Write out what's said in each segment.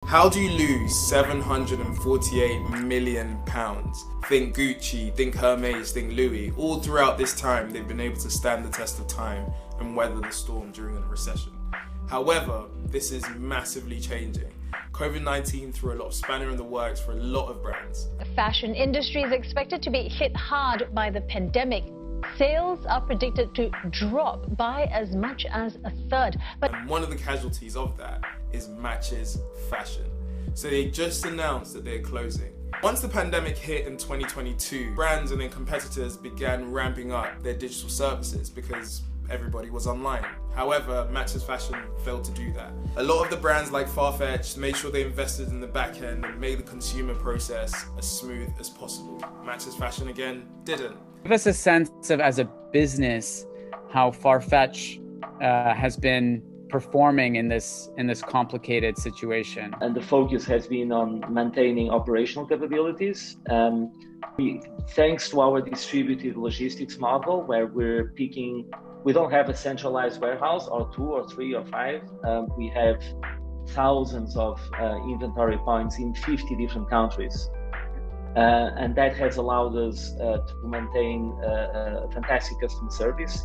How do you lose £748 million? Think Gucci, think Hermes, think Louis. All throughout this time, they've been able to stand the test of time and weather the storm during a recession. However, this is massively changing. COVID-19 threw a lot of spanner in the works for a lot of brands. The fashion industry is expected to be hit hard by the pandemic. Sales are predicted to drop by as much as a third. And one of the casualties of that is Match's fashion. So they just announced that they're closing. Once the pandemic hit in 2022, brands and their competitors began ramping up their digital services because everybody was online. However, Match's fashion failed to do that. A lot of the brands like Farfetch made sure they invested in the back end and made the consumer process as smooth as possible. Match's fashion, again, didn't. Give us a sense of, as a business, how Farfetch has been performing in this complicated situation. And the focus has been on maintaining operational capabilities. Thanks to our distributed logistics model, where we don't have a centralized warehouse or 2 or 3 or 5. We have thousands of inventory points in 50 different countries. And that has allowed us to maintain fantastic customer service.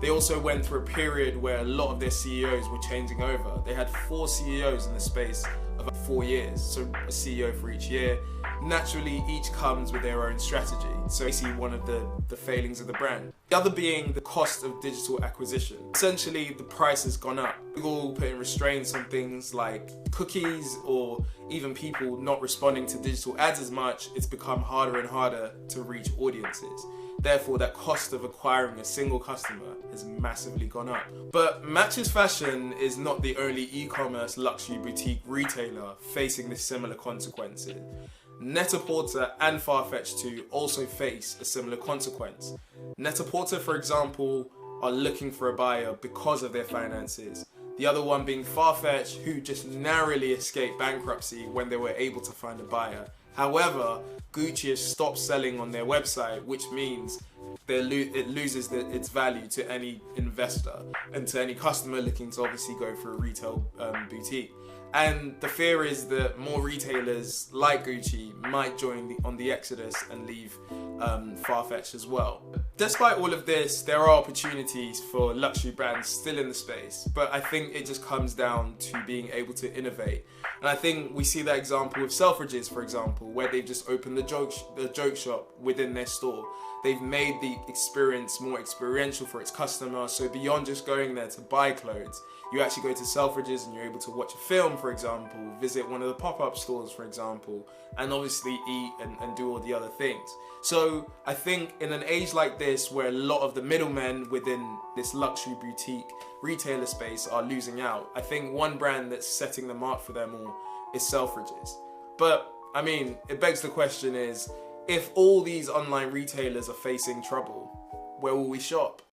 They also went through a period where a lot of their CEOs were changing over. They had 4 CEOs in the space of 4 years, so a CEO for each year. Naturally, each comes with their own strategy. So we see one of the failings of the brand. The other being the cost of digital acquisition. Essentially, the price has gone up. Google putting restraints on things like cookies or even people not responding to digital ads as much. It's become harder and harder to reach audiences. Therefore, that cost of acquiring a single customer has massively gone up. But Match's fashion is not the only e-commerce luxury boutique retailer facing this similar consequences. Net-a-Porter and Farfetch too also face a similar consequence. Net-a-Porter, for example, are looking for a buyer because of their finances. The other one being Farfetch, who just narrowly escaped bankruptcy when they were able to find a buyer. However, Gucci has stopped selling on their website, which means it loses its value to any investor and to any customer looking to obviously go for a retail boutique. And the fear is that more retailers like Gucci might join on the exodus and leave Farfetch as well. Despite all of this, there are opportunities for luxury brands still in the space, but I think it just comes down to being able to innovate. And I think we see that example with Selfridges, for example, where they've just opened the joke shop within their store. They've made the experience more experiential for its customer, so beyond just going there to buy clothes, you actually go to Selfridges and you're able to watch a film, for example, visit one of the pop-up stores, for example, and obviously eat and do all the other things. So I think in an age like this, where a lot of the middlemen within this luxury boutique retailer space are losing out, I think one brand that's setting the mark for them all is Selfridges. But I mean, it begs the question is, if all these online retailers are facing trouble, where will we shop?